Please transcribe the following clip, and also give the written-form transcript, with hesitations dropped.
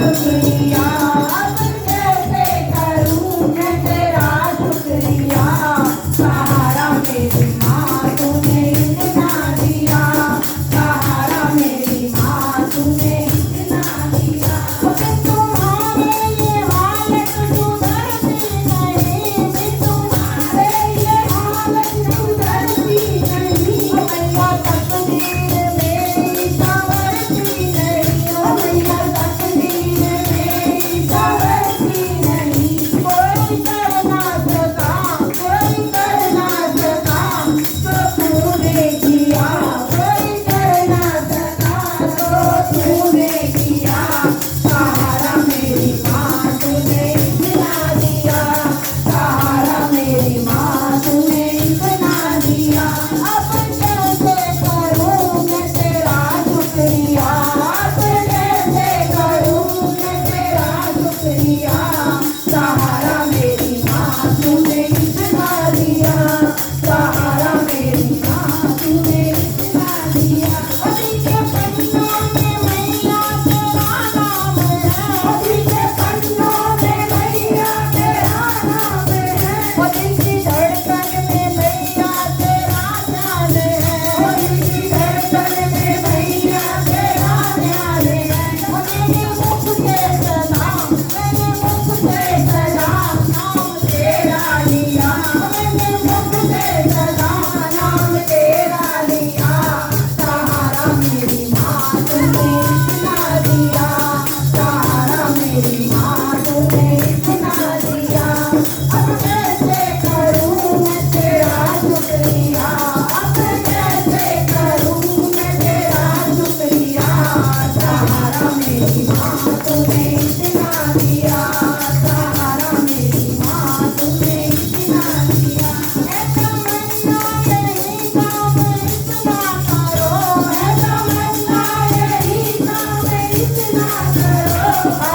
शुक्रिया, अब कैसे करूं मैं तेरा शुक्रिया। सहारा मेरी माँ तूने इतना दिया, सहारा मेरी माँ तूने इतना दिया। बिन तुम्हारे ये हालत सुधरती नहीं, बिन तुम्हारे ये हालत सुधरती नहीं। मैया तकदीर मेरी संवरती नहीं, ओ मैया तकदीर मेरी संवरती नहीं। कोई कर ना सका, कोई कर ना सका जो तूने किया, कोई कर ना सका जो तूने किया। सहारा मेरी माँ तूने इतना दिया, सहारा मेरी माँ तूने इतना दिया। अब कैसे करूं मैं तेरा शुक्रिया, अब कैसे करूं मैं तेरा शुक्रिया। सहारा मेरी माँ तूने इतना दिया, सहारा मेरी माँ तूने इतना दिया। अभी के पन्नों में मैया तेरा नाम है, अभी के पन्नों में मैया तेरा नाम है। ओ दिल की धड़कन में मैया तेरा ध्यान है, ओ दिल की धड़कन में मैया तेरा ध्यान है। ओ मेरे मुख से सदा, मेरे मुख से सदा नाम तेरा लिया, मेरे मुख से सदा नाम तेरा लिया। सहारा मेरी माँ तूने इतना दिया, सहारा मेरी माँ तूने इतना दिया। अब कैसे करूं मैं तेरा शुक्रिया, अब कैसे करूं मैं तेरा शुक्रिया। सहारा मेरी माँ तूने इतना दिया, सहारा मेरी माँ तूने इतना दिया। है तमन्ना यही काम इतना करो, है तमन्ना यही काम इतना करो।